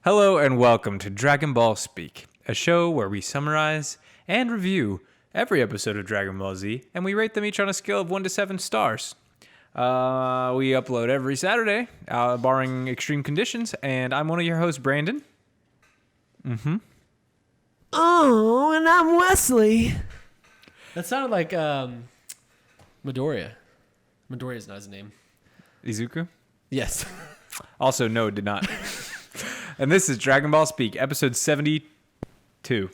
Hello and welcome to Dragon Ball Speak, a show where we summarize and review every episode of Dragon Ball Z, and we rate them each on a scale of 1 to 7 stars. We upload every Saturday, barring extreme conditions, and I'm one of your hosts, Brandon. Oh, and I'm Wesley. That sounded like Midoriya. Midoriya is not his name. Izuku? Yes. Also, no, it did not. And this is Dragon Ball Speak, episode 72.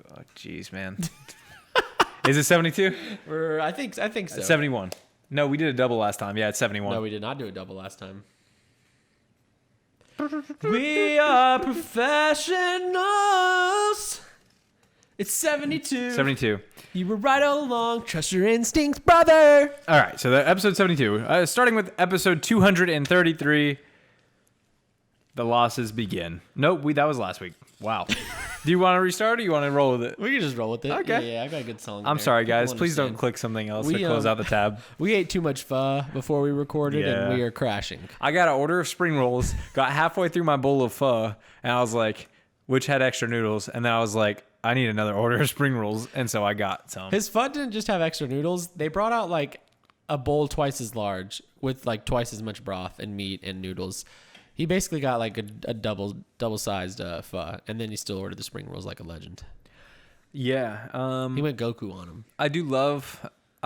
Oh, jeez, man. Is it 72? I think so. 71. No, we did a double last time. Yeah, it's 71. No, we did not do a double last time. We are professionals. It's 72. 72. You were right all along. Trust your instincts, brother. All right, so episode 72. Starting with episode 233, the losses begin. Nope, that was last week. Wow. Do you want to restart or do you want to roll with it? We can just roll with it. Okay. Yeah, I got a good song. I'm sorry, guys. Please don't click something else to close out the tab. We ate too much pho before we recorded, and we are crashing. I got an order of spring rolls, got halfway through my bowl of pho, and I was like, which had extra noodles, and then I was like, I need another order of spring rolls, and so I got some. His pho didn't just have extra noodles. They brought out like a bowl twice as large with like twice as much broth and meat and noodles. He basically got like a double-sized pho, and then he still ordered the spring rolls like a legend. Yeah. He went Goku on him. I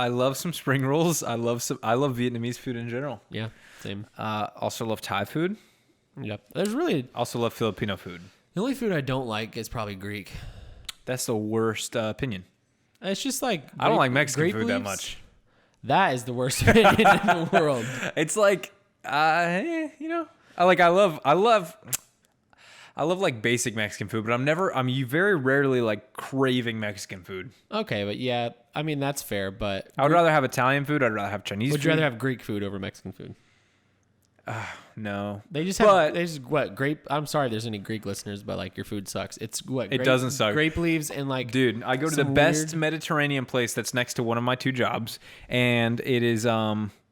love some spring rolls. I love Vietnamese food in general. Yeah, same. Also love Thai food. Yep. Also love Filipino food. The only food I don't like is probably Greek. That's the worst opinion. It's just like I don't like Mexican food that much. That is the worst opinion in the world. It's like, I love like basic Mexican food, but I'm very rarely like craving Mexican food. Okay, but yeah, I mean that's fair. But I would rather have Italian food. I'd rather have Chinese food. Would you rather have Greek food over Mexican food? No. They just have. Grape? I'm sorry, there's any Greek listeners, but like your food sucks. It's what? It doesn't suck. Grape leaves and like. Dude, I go to the best Mediterranean place that's next to one of my two jobs, and it is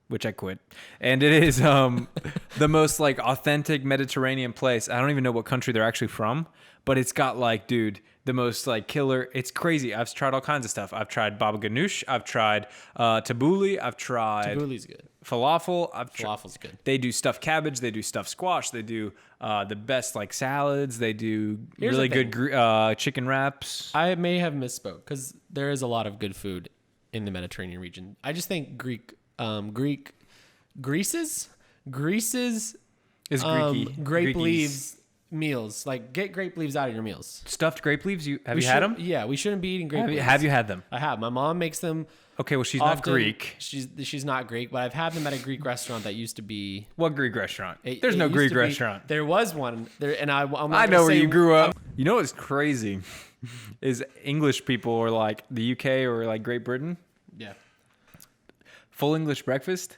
which I quit. And it is the most like authentic Mediterranean place. I don't even know what country they're actually from, but it's got like, dude, the most like killer. It's crazy. I've tried all kinds of stuff. I've tried baba ganoush. I've tried tabbouleh. I've tried Tabbouli's good. Falafel. Falafel's good. They do stuffed cabbage. They do stuffed squash. They do the best like salads. They do really good chicken wraps. I may have misspoke because there is a lot of good food in the Mediterranean region. I just think Greece's is Greeky. grape leaves meals. Like get grape leaves out of your meals. Stuffed grape leaves. Have you had them? Yeah, we shouldn't be eating grape leaves. Have you had them? I have. My mom makes them. Okay, well she's often. not Greek. She's not Greek, but I've had them at a Greek restaurant that used to be. What Greek restaurant? There's no Greek restaurant. There was one there, and I know where you grew up. You know what's crazy is English people or like the UK or like Great Britain. Yeah. Full English breakfast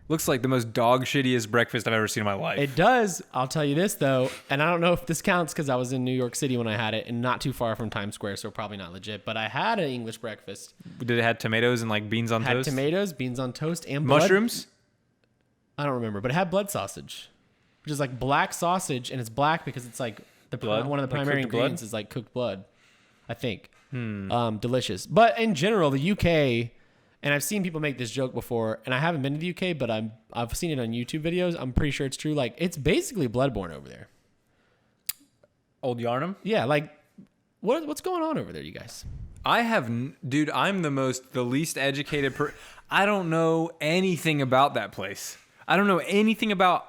looks like the most dog shittiest breakfast I've ever seen in my life. It does. I'll tell you this though, and I don't know if this counts because I was in New York City when I had it, and not too far from Times Square, so probably not legit. But I had an English breakfast. Did it have tomatoes and like beans on toast? Had tomatoes, beans on toast, and blood. Mushrooms? I don't remember, but it had blood sausage, which is like black sausage, and it's black because it's like blood. One of the like primary ingredients blood? is like cooked blood, I think. Delicious. But in general, the UK. And I've seen people make this joke before, and I haven't been to the UK, but I've seen it on YouTube videos. I'm pretty sure it's true. Like, it's basically Bloodborne over there. Old Yarnum? Yeah, like, what's going on over there, you guys? Dude, I'm the least educated I don't know anything about that place. I don't know anything about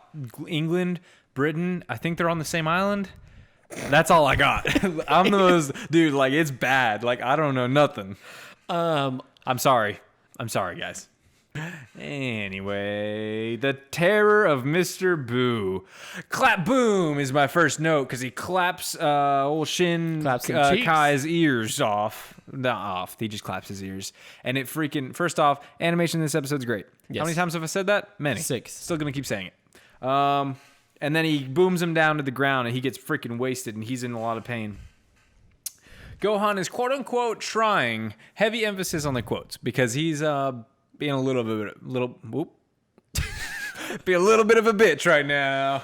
England, Britain. I think they're on the same island. That's all I got. I'm the most, dude, like, it's bad. Like, I don't know nothing. I'm sorry, guys. Anyway, the terror of Mr. Boo. Clap boom is my first note because he claps old Shin Claps some cheeks. Kai's ears off. Not off. He just claps his ears. And it freaking, first off, animation in this episode's great. Yes. How many times have I said that? Many. 6. Still going to keep saying it. And then he booms him down to the ground and he gets freaking wasted and he's in a lot of pain. Gohan is quote unquote trying, heavy emphasis on the quotes, because he's being a little bit of a bitch right now.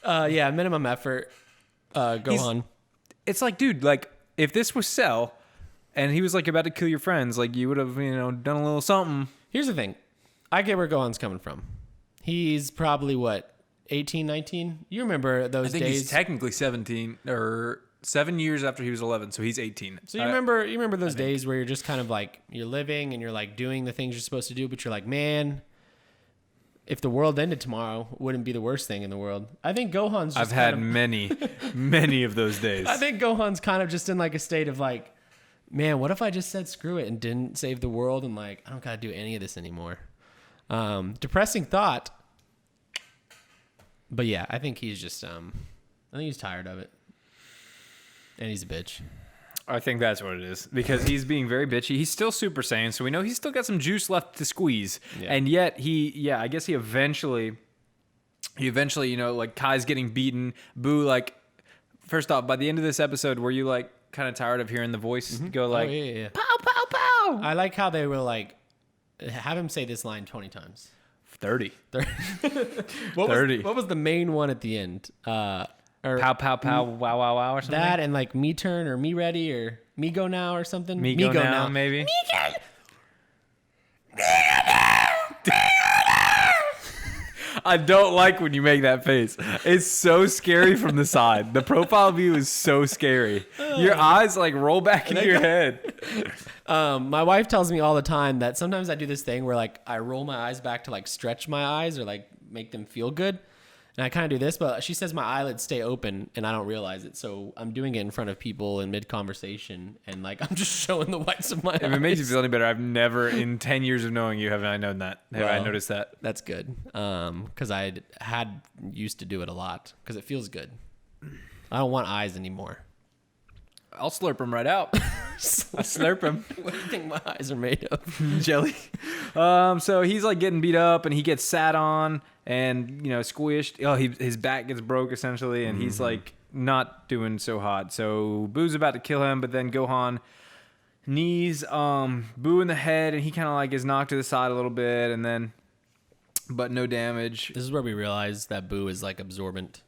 Yeah, minimum effort. Gohan. It's like, dude, like if this was Cell and he was like about to kill your friends, like you would have, done a little something. Here's the thing. I get where Gohan's coming from. He's probably what, 18, 19? You remember those days? I think he's technically 17 or 7 years after he was 11, so he's 18. So you remember those days where you're just kind of like, you're living and you're like doing the things you're supposed to do, but you're like, man, if the world ended tomorrow, it wouldn't be the worst thing in the world. I think Gohan's just I've had many of those days. I think Gohan's kind of just in like a state of like, man, what if I just said screw it and didn't save the world and like, I don't got to do any of this anymore. Depressing thought. But yeah, I think he's just, I think he's tired of it. And he's a bitch. I think that's what it is, because he's being very bitchy. He's still Super Saiyan, so we know he's still got some juice left to squeeze. Yeah. And yet I guess he eventually, like Kai's getting beaten. Boo, like, first off, by the end of this episode, were you like kind of tired of hearing the voice go like, yeah. pow, pow, pow? I like how they were like, have him say this line 20 times. 30. 30. What was the main one at the end? Or pow, pow, pow, wow, wow, wow, or something? That and like me turn or me ready or me go now or something. Me go now, maybe. I don't like when you make that face. It's so scary from the side. The profile view is so scary. Your eyes like roll back into your head. My wife tells me all the time that sometimes I do this thing where like I roll my eyes back to like stretch my eyes or like make them feel good. And I kind of do this, but she says my eyelids stay open and I don't realize it. So I'm doing it in front of people in mid-conversation and like I'm just showing the whites of my eyes. If it makes you feel any better, I've never, in 10 years of knowing you, have I known that. Have I noticed that? That's good. Because I had used to do it a lot because it feels good. I don't want eyes anymore. I'll slurp them right out. I slurp them. What do you think my eyes are made of? Jelly. So he's like getting beat up and he gets sat on and, squished. Oh, his back gets broke essentially and he's like not doing so hot. So Boo's about to kill him, but then Gohan knees Boo in the head and he kind of like is knocked to the side a little bit and then, but no damage. This is where we realize that Boo is like absorbent.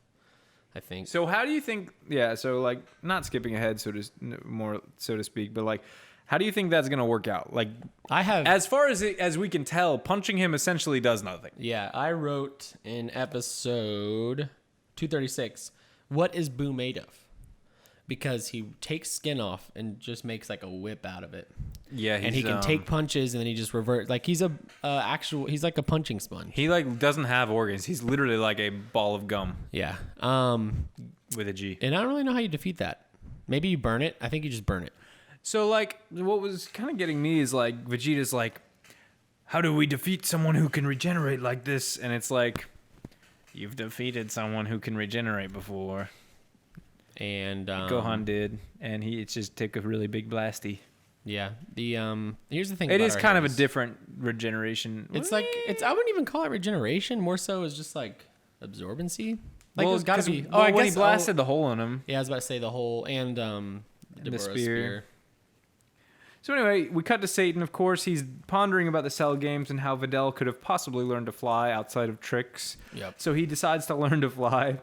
I think. So how do you think? Yeah. So like, not skipping ahead, so to speak, but like, how do you think that's gonna work out? Like, as far as we can tell, punching him essentially does nothing. Yeah, I wrote in episode 236, what is Boo made of? Because he takes skin off and just makes like a whip out of it. Yeah, and he can take punches and then he just reverts. Like he's he's like a punching sponge. He like doesn't have organs. He's literally like a ball of gum. Yeah. With a G. And I don't really know how you defeat that. Maybe you burn it. I think you just burn it. So like, what was kind of getting me is like Vegeta's like, how do we defeat someone who can regenerate like this? And it's like, you've defeated someone who can regenerate before. And Gohan did, and it just took a really big blasty. Yeah. The here's the thing. It is kind of a different regeneration. It's like I wouldn't even call it regeneration. More so is just like absorbency. Like there's got to be. I guess when he blasted the hole in him. Yeah, I was about to say the hole and the spear. So anyway, we cut to Satan. Of course, he's pondering about the Cell games and how Videl could have possibly learned to fly outside of tricks. Yep. So he decides to learn to fly.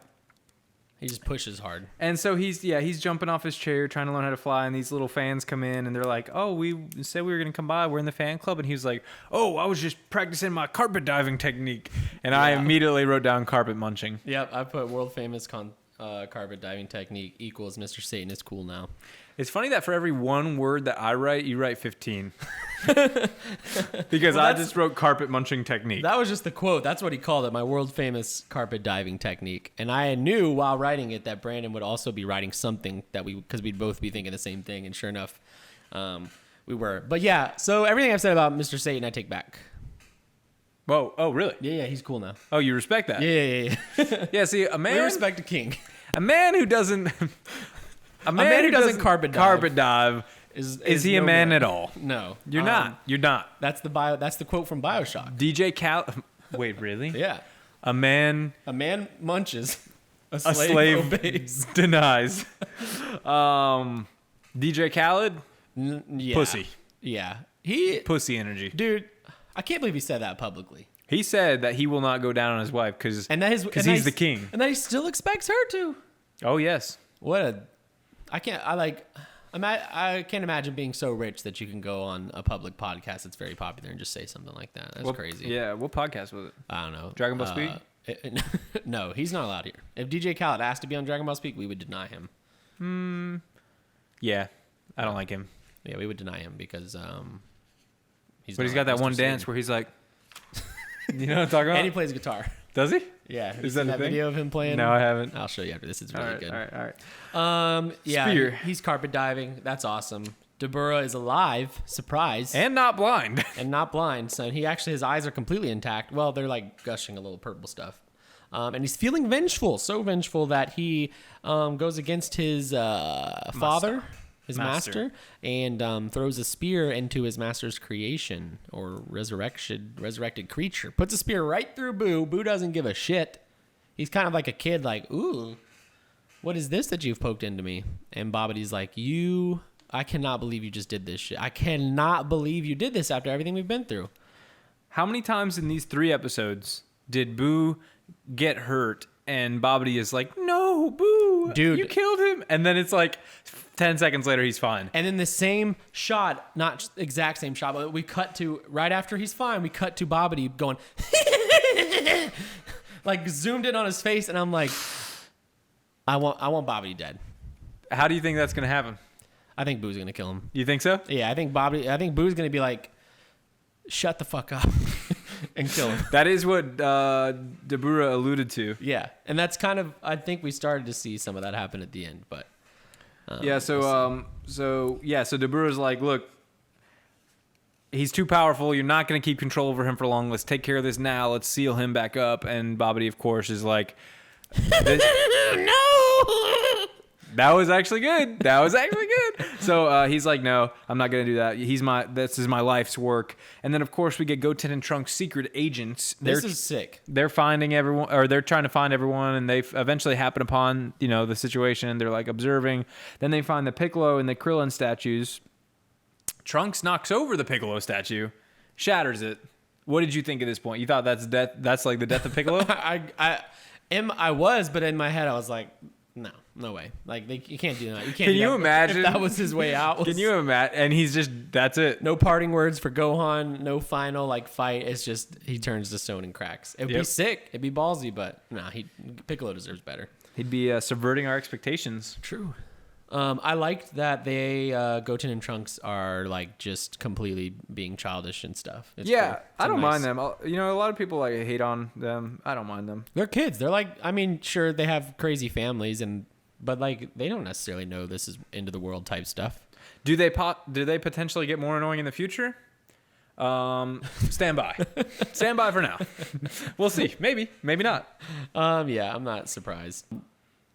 He just pushes hard. And so he's jumping off his chair trying to learn how to fly, and these little fans come in and they're like, oh, we said we were going to come by. We're in the fan club. And he was like, oh, I was just practicing my carpet diving technique. And I immediately wrote down carpet munching. Yep, I put world famous carpet diving technique equals Mr. Satan is cool now. It's funny that for every one word that I write, you write 15. Because I just wrote carpet munching technique. That was just the quote. That's what he called it, my world famous carpet diving technique. And I knew while writing it that Brandon would also be writing something because we'd both be thinking the same thing. And sure enough, we were. But yeah, so everything I've said about Mr. Satan, I take back. Whoa. Oh, really? Yeah, he's cool now. Oh, you respect that? Yeah. Yeah, see, We respect a king. a man who doesn't who doesn't carpet dive is he a man man. at all? No. You're not. You're not. That's the quote from BioShock. DJ Khaled. Wait, really? Yeah. A man munches. A a slave obeys. denies. DJ Khaled, Yeah. pussy. Yeah. Pussy energy. Dude, I can't believe he said that publicly. He said that he will not go down on his wife because he's the king. And that he still expects her to. Oh, yes. I can't imagine being so rich that you can go on a public podcast that's very popular and just say something like that. That's crazy. Yeah, what podcast was it? I don't know. Dragon Ball Speak? No, he's not allowed here. If DJ Khaled asked to be on Dragon Ball Speak, we would deny him. Yeah, I don't like him. Yeah, we would deny him because He's got that one dance where he's like, you know what I'm talking about? And he plays guitar. Does he? Yeah. Is that a that thing? video of him playing? No, I haven't. I'll show you after this. It's really good. All right. Yeah, Spear. he's carpet diving. That's awesome. Dabura is alive. Surprise. And not blind. And not blind. So his eyes are completely intact. Well, they're like gushing a little purple stuff. And he's feeling vengeful. So vengeful that he goes against his father, his master, and throws a spear into his master's creation or resurrected creature. Puts a spear right through Boo. Boo doesn't give a shit. He's kind of like a kid, like, ooh, what is this that you've poked into me? And Babbidi's like, I cannot believe you just did this shit. I cannot believe you did this after everything we've been through. How many times in these 3 episodes did Boo get hurt and Bobbity is like, no, Boo, dude, you killed him? And then it's like 10 seconds later, he's fine. And then the same shot, not exact same shot, but we cut to, right after he's fine, we cut to Bobbity going, like zoomed in on his face. And I'm like, I want Bobbity dead. How do you think that's going to happen? I think Boo's going to kill him. You think so? Yeah, I think Boo's going to be like, shut the fuck up and kill him. That is what Dabura alluded to. Yeah. And that's kind of, I think we started to see some of that happen at the end, but. So Dabura's like, look, he's too powerful. You're not going to keep control over him for long. Let's take care of this now. Let's seal him back up. And Bobbity, of course, is like, no. That was actually good. So he's like, no, I'm not going to do that. This is my life's work. And then, of course, we get Goten and Trunks' secret agents. This is sick. They're finding everyone, or they're trying to find everyone, and they eventually happen upon, the situation. They're like observing. Then they find the Piccolo and the Krillin statues. Trunks knocks over the Piccolo statue, shatters it. What did you think at this point? You thought that's death? That's like the death of Piccolo? I was, but in my head I was like, no way. Like you can't do that. You can't. Can you imagine if that was his way out? Can you imagine? And he's just, that's it. No parting words for Gohan. No final fight. It's just he turns to stone and cracks. It'd be sick. It'd be ballsy, but Piccolo deserves better. He'd be subverting our expectations. True. I liked that Goten and Trunks are just completely being childish and stuff. It's cool. I don't mind them. A lot of people hate on them. I don't mind them. They're kids. They're sure they have crazy families but they don't necessarily know this is end of the world type stuff. Do they potentially get more annoying in the future? Stand by. Stand by for now. We'll see. Maybe not. Yeah, I'm not surprised.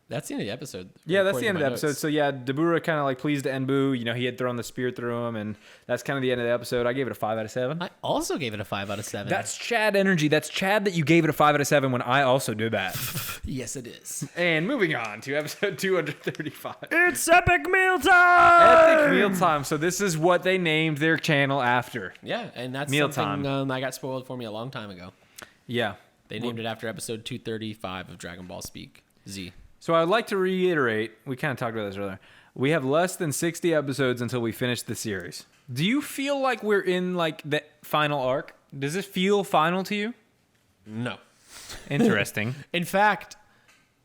That's the end of the episode. Yeah, that's the end of the episode. So yeah, Dabura kind of pleased to end Boo. He had thrown the spear through him, and that's kind of the end of the episode. I gave it a 5 out of 7. I also gave it a 5 out of 7. That's Chad energy. That's Chad that you gave it a 5 out of 7 when I also did that. Yes, it is. And moving on to episode 235. It's Epic Meal Time! Epic Meal Time. So this is what they named their channel after. Yeah, and that's Meal something Time. I got spoiled for me a long time ago. Yeah. They named it after episode 235 of Dragon Ball Speak Z. So I'd like to reiterate, we kind of talked about this earlier. We have less than 60 episodes until we finish the series. Do you feel like we're in the final arc? Does this feel final to you? No. Interesting. In fact,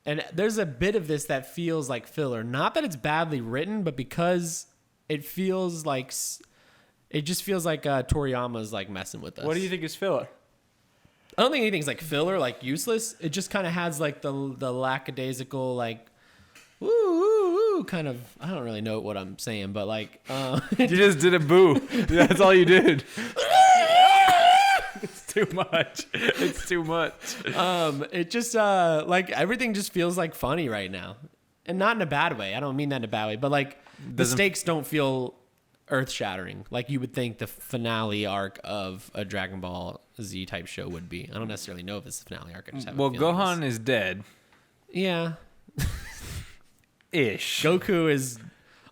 and there's a bit of this that feels like filler. Not that it's badly written, but because it feels it just feels like Toriyama's messing with us. What do you think is filler? I don't think anything's useless. It just kind of has the lackadaisical woo woo woo kind of. I don't really know what I'm saying, but you just did a boo. That's all you did. too much. It's too much. It just like everything just feels like funny right now, and not in a bad way. I don't mean that in a bad way, but like the stakes don't feel earth-shattering like you would think the finale arc of a Dragon Ball Z type show would be. I don't necessarily know if it's the finale arc. I just have a feeling Gohan is dead. Yeah. Ish. Goku is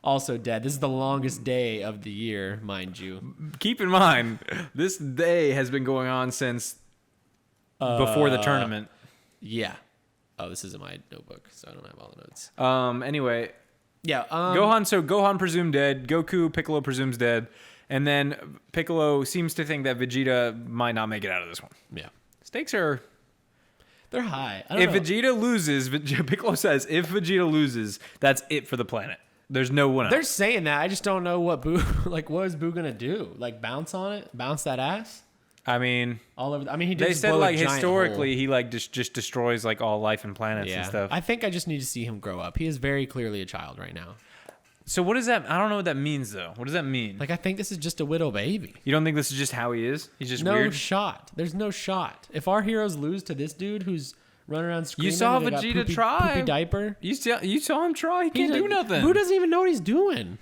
also dead. This is the longest day of the year, mind you. Keep in mind, this day has been going on since before the tournament. Yeah. Oh, this isn't my notebook, so I don't have all the notes. Anyway. Yeah. Gohan presumed dead. Goku, Piccolo presumes dead. And then Piccolo seems to think that Vegeta might not make it out of this one. Yeah. Stakes are... They're high. If Vegeta loses, Piccolo says, if Vegeta loses, that's it for the planet. There's no one else. They're saying that. I just don't know what Boo... Like, what is Boo going to do? Like, bounce on it? Bounce that ass? I mean... All over... I mean, he did They just said, blow like, a giant historically, hole. he, like, just destroys, like, all life and planets and stuff. I think I just need to see him grow up. He is very clearly a child right now. So what does that... I don't know what that means, though. What does that mean? Like, I think this is just a little baby. You don't think this is just how he is? He's just No weird? shot. There's no shot. If our heroes lose to this dude who's running around screaming... You saw and they got Vegeta poopy, try. Poopy diaper. You saw him try? He can't do nothing. Boo doesn't even know what he's doing.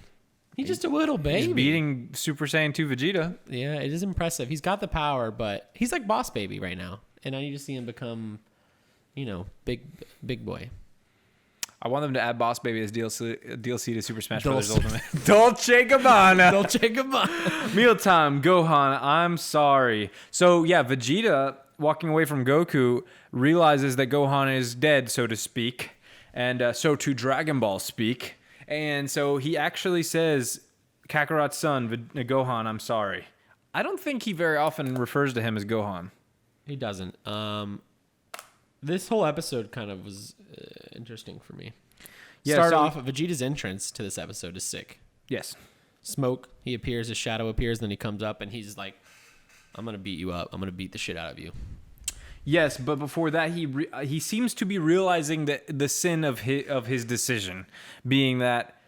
He's just a little baby. He's beating Super Saiyan 2 Vegeta. Yeah, it is impressive. He's got the power, but he's like boss baby right now. And I need to see him become, big boy. I want them to add Boss Baby as DLC to Super Smash Bros. Ultimate. Dolce Gabbana. Dolce Gabbana. Mealtime, Gohan, I'm sorry. So, yeah, Vegeta, walking away from Goku, realizes that Gohan is dead, so to speak. And so to Dragon Ball speak. And so he actually says, Kakarot's son, Gohan, I'm sorry. I don't think he very often refers to him as Gohan. He doesn't. This whole episode kind of was interesting for me. Yeah, Off, Vegeta's entrance to this episode is sick. Yes. Smoke, he appears, his shadow appears, then he comes up and he's like, I'm going to beat you up. I'm going to beat the shit out of you. Yes, but before that, he seems to be realizing the sin of his decision, being that,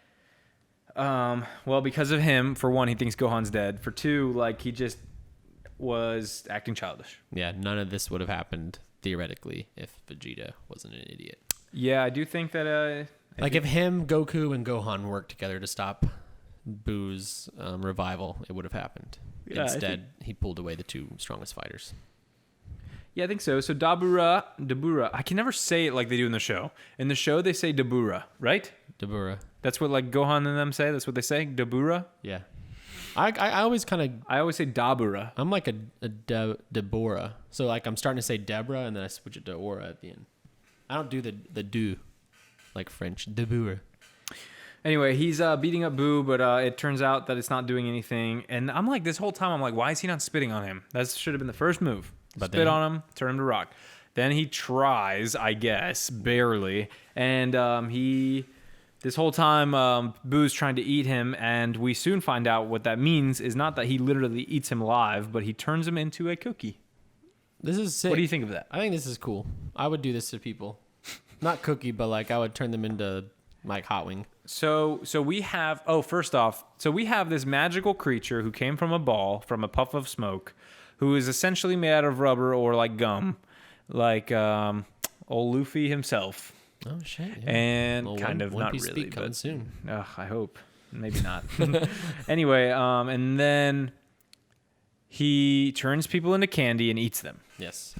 because of him, for one, he thinks Gohan's dead. For two, like, he just was acting childish. Yeah, none of this would have happened, theoretically, if Vegeta wasn't an idiot. Yeah, I do think that... if him, Goku, and Gohan worked together to stop Boo's revival, it would have happened. Yeah, Instead, he pulled away the two strongest fighters. Yeah, I think so. So Dabura. I can never say it like they do in the show. In the show, they say Dabura, right? Dabura. That's what like Gohan and them say. That's what they say. Dabura. Yeah. I always kind of... I always say Dabura. I'm like a Dabura. So like I'm starting to say Deborah and then I switch it to Aura at the end. I don't do the do like French. Dabura. Anyway, he's beating up Boo, but it turns out that it's not doing anything. And I'm like, this whole time, I'm like, why is he not spitting on him? That should have been the first move. But Spit on him, turn him to rock. Then he tries, I guess, barely. And this whole time, Boo's trying to eat him. And we soon find out what that means is not that he literally eats him live, but he turns him into a cookie. This is sick. What do you think of that? I think this is cool. I would do this to people. Not cookie, but like I would turn them into like hot wing. So we have, first off, so we have this magical creature who came from a ball, from a puff of smoke, who is essentially made out of rubber or like gum, like old Luffy himself. Oh shit! Yeah. And well, kind of One not Piece really, Speak coming but soon. I hope, maybe not. Anyway, and then he turns people into candy and eats them. Yes.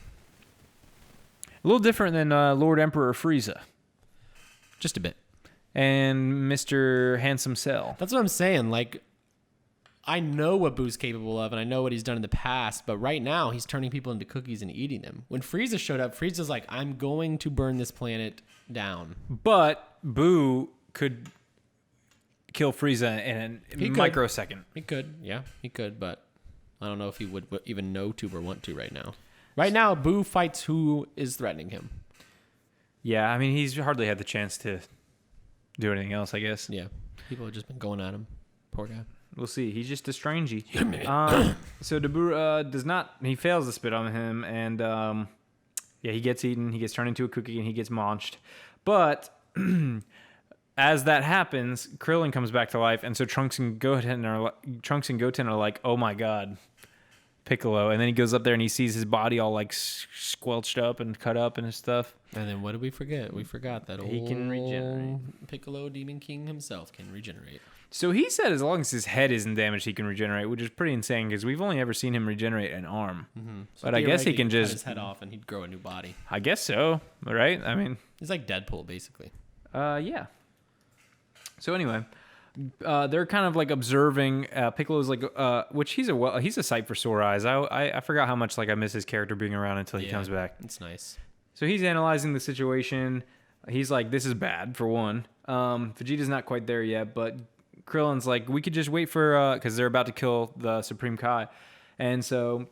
A little different than Lord Emperor Frieza Just a bit. and Mr. Handsome Cell. That's what I'm saying. Like, I know what Boo's capable of, and I know what he's done in the past, but right now he's turning people into cookies and eating them. When Frieza showed up, Frieza's like, I'm going to burn this planet down. But Boo could kill Frieza in a microsecond. He could, yeah, he could, but I don't know if he would even know to or want to right now. Right now, Boo fights who is threatening him. Yeah, I mean, he's hardly had the chance to do anything else, I guess. Yeah, people have just been going at him. Poor guy. We'll see. He's just a strangey. So Dabura he fails to spit on him, and he gets eaten. He gets turned into a cookie, and he gets launched. But as that happens, Krillin comes back to life, and so Trunks and Goten are like, oh my god, Piccolo, and then he goes up there and he sees his body all like squelched up and cut up and his stuff. And then what did we forget? We forgot that He can regenerate. Piccolo Demon King himself can regenerate. So he said as long as his head isn't damaged, he can regenerate, which is pretty insane because we've only ever seen him regenerate an arm. Mm-hmm. So but I guess he can cut just his head off and he'd grow a new body. I guess so, right? I mean, he's like Deadpool, basically. Yeah. So anyway, they're kind of like observing Piccolo's like, which he's a sight for sore eyes. I forgot how much like I miss his character being around until he comes back. It's nice. So he's analyzing the situation. He's like, this is bad for one. Vegeta's not quite there yet, but Krillin's like, we could just wait for, because they're about to kill the Supreme Kai. And so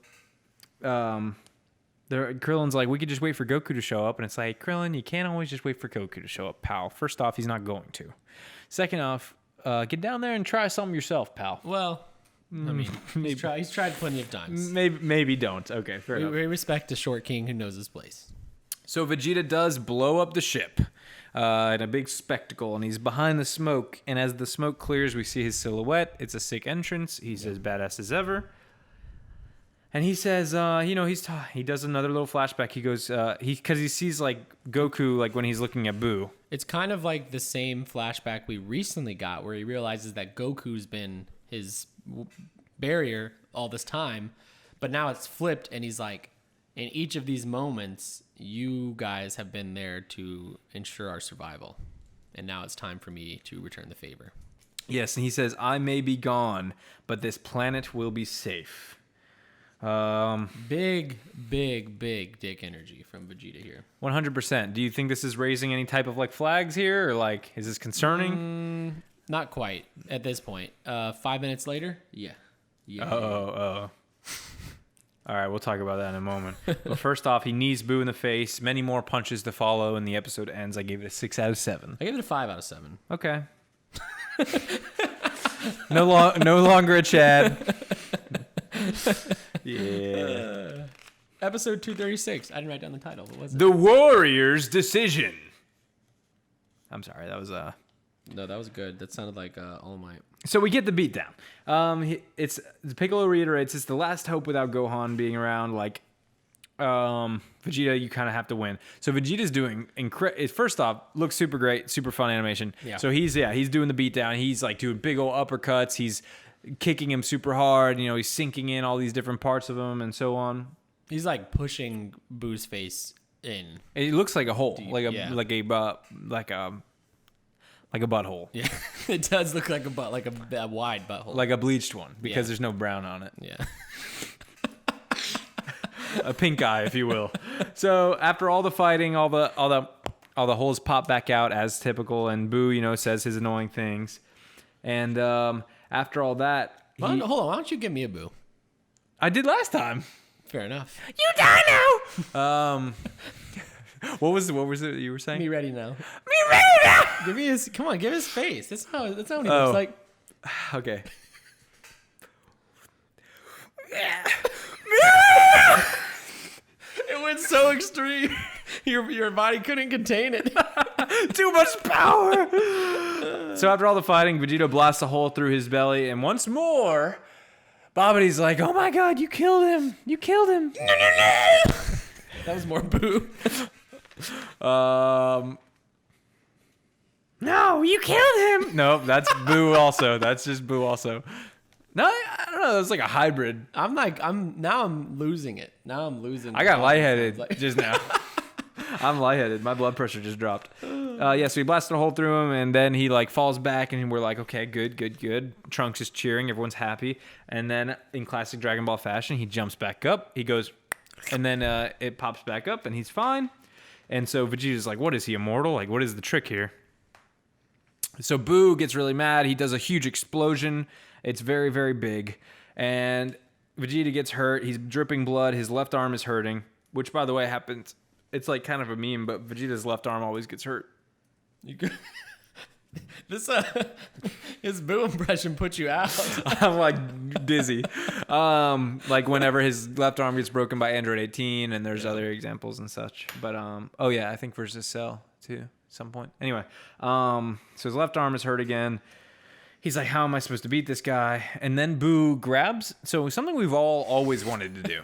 Krillin's like, we could just wait for Goku to show up. And it's like, Krillin, you can't always just wait for Goku to show up, pal. First off, he's not going to. Second off, get down there and try something yourself, pal. Well, I mean, he's tried plenty of times. Maybe don't. Okay, fair enough. We respect a short king who knows his place. So Vegeta does blow up the ship in a big spectacle, and he's behind the smoke. And as the smoke clears, we see his silhouette. It's a sick entrance. He's as badass as ever. And he says, he does another little flashback. He goes, because he sees like Goku, like when he's looking at Boo. It's kind of like the same flashback we recently got where he realizes that Goku's been his barrier all this time, but now it's flipped and he's like, in each of these moments, you guys have been there to ensure our survival. And now it's time for me to return the favor. Yes, and he says, I may be gone, but this planet will be safe. Big dick energy from Vegeta here. 100%. Do you think this is raising any type of like flags here, or like is this concerning? Not quite at this point. 5 minutes later, yeah. Oh. All right, we'll talk about that in a moment. But first off, he knees Boo in the face. Many more punches to follow, and the episode ends. I gave it a 6 out of 7. I gave it a 5 out of 7. Okay. No longer a Chad. Yeah. Episode 236. I didn't write down the title. What was it? The Warrior's Decision. I'm sorry, that was No, that was good. That sounded like All Might. So we get the beatdown. It's Piccolo reiterates it's the last hope without Gohan being around. Like, Vegeta, you kind of have to win. So Vegeta's doing first off, looks super great, super fun animation. Yeah. So he's doing the beatdown. He's like doing big old uppercuts. He's kicking him super hard. He's sinking in all these different parts of him and so on. He's like pushing Boo's face in. It looks like a hole, like a butthole. Yeah, it does look like a wide butthole, like a bleached one because there's no brown on it. Yeah, a pink eye, if you will. So after all the fighting, all the holes pop back out as typical, and Boo, says his annoying things, and after all that, hold on, why don't you give me a Boo? I did last time. Fair enough. You die now. What was it you were saying? Me ready now. Me ready now. Give his face. That's how he looks like. Okay. It went so extreme. Your body couldn't contain it. Too much power. So after all the fighting, Vegeta blasts a hole through his belly, and once more, Babidi's like, "Oh my God, you killed him! You killed him!" No. That was more Boo. No, you killed him. No, that's Boo also. That's just Boo also. No, I don't know. It's like a hybrid. I'm losing it. Now I'm losing. I got lightheaded just now. I'm lightheaded. My blood pressure just dropped. So he blasted a hole through him, and then he like falls back, and we're like, okay, good. Trunks is cheering. Everyone's happy. And then in classic Dragon Ball fashion, he jumps back up. He goes, and then it pops back up, and he's fine. And so Vegeta's like, what is he, immortal? Like, what is the trick here? So Boo gets really mad. He does a huge explosion. It's very, very big. And Vegeta gets hurt. He's dripping blood. His left arm is hurting, which, by the way, happens. It's like kind of a meme, but Vegeta's left arm always gets hurt. His Boo impression put you out. I'm like dizzy. Like whenever his left arm gets broken by Android 18, and there's other examples and such. But I think versus Cell too, at some point. Anyway, so his left arm is hurt again. he's like, how am I supposed to beat this guy? And then Boo grabs, so something we've all always wanted to do.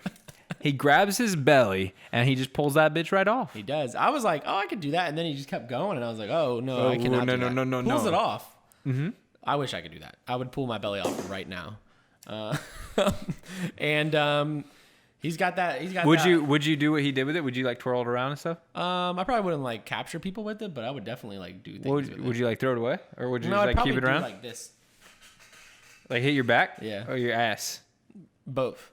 He grabs his belly and he just pulls that bitch right off. He does. I was like, oh, I could do that. And then he just kept going. And I was like, oh, no, I cannot do that. No. Pulls it off. Mm-hmm. I wish I could do that. I would pull my belly off right now. And he's got that. Would you do what he did with it? Would you like twirl it around and stuff? I probably wouldn't like capture people with it, but I would definitely like do things with it. Would you like throw it away? Or would you No, just I'd like keep it around? like this. Like hit your back? Yeah. Or your ass? Both.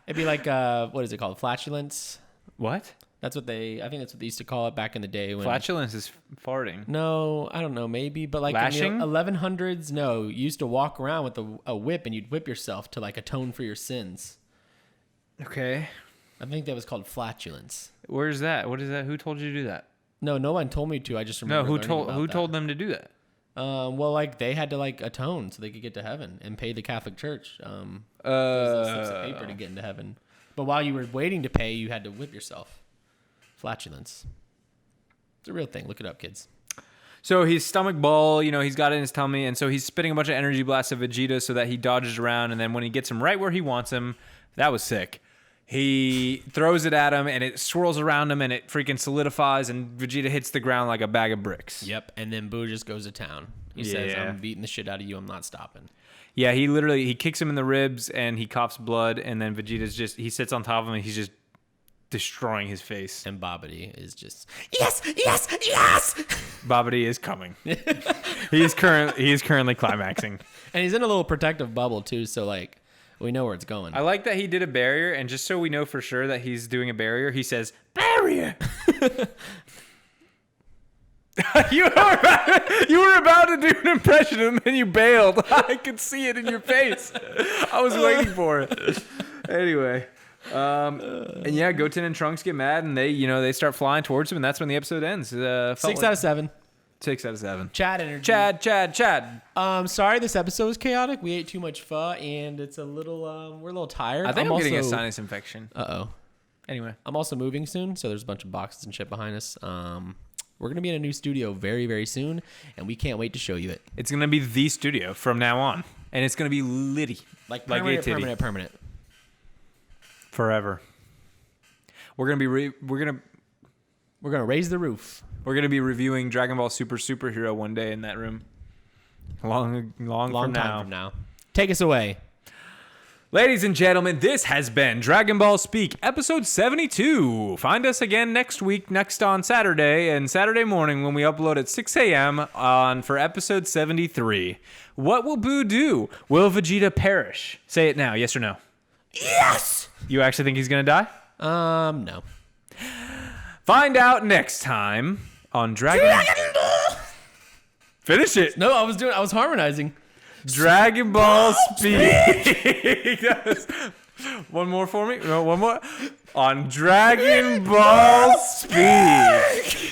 It'd be like what is it called? Flatulence. What? I think that's what they used to call it back in the day. When Flatulence is farting. No, I don't know, maybe, but like lashing? in the 1100s, no, you used to walk around with a whip and you'd whip yourself to like atone for your sins. Okay. I think that was called flatulence. Where's that? What is that? Who told you to do that? No one told me to. I just remember. No, who told them to do that? Well, like they had to like atone so they could get to heaven and pay the Catholic Church. Those slips of paper to get into heaven. But while you were waiting to pay, you had to whip yourself. Flatulence. It's a real thing. Look it up, kids. So his stomach ball, he's got it in his tummy, and so he's spitting a bunch of energy blasts at Vegeta so that he dodges around, and then when he gets him right where he wants him, that was sick. He throws it at him, and it swirls around him, and it freaking solidifies, and Vegeta hits the ground like a bag of bricks. Yep, and then Boo just goes to town. He says, I'm beating the shit out of you. I'm not stopping. Yeah, he kicks him in the ribs, and he coughs blood, and then he sits on top of him, and he's just destroying his face. And Babidi is just, yes! Babidi is coming. he is currently climaxing. And he's in a little protective bubble, too, so, like, we know where it's going. I like that he did a barrier, and just so we know for sure that he's doing a barrier, he says, barrier! You were about to do an impression, and then you bailed. I could see it in your face. I was waiting for it. Anyway. And yeah, Goten and Trunks get mad, and they start flying towards him, and that's when the episode ends. 6 out of 7. 6 out of 7. Chad energy. Chad. Sorry, this episode was chaotic. We ate too much pho, and it's a little. We're a little tired. I think I'm getting a sinus infection. Anyway, I'm also moving soon, so there's a bunch of boxes and shit behind us. We're gonna be in a new studio very, very soon, and we can't wait to show you it. It's gonna be the studio from now on, and it's gonna be litty, like permanent. Forever. We're gonna raise the roof. We're gonna be reviewing Dragon Ball Superhero one day in that room. Long time from now. Take us away. Ladies and gentlemen, this has been Dragon Ball Speak, episode 72. Find us again next on Saturday, and Saturday morning when we upload at 6 a.m. for episode 73. What will Boo do? Will Vegeta perish? Say it now, yes or no? Yes! You actually think he's gonna die? No. Find out next time on Dragon Ball. Finish it. No, I was harmonizing. Dragon Ball Speak. One more for me. No, one more. On Dragon Ball Speak.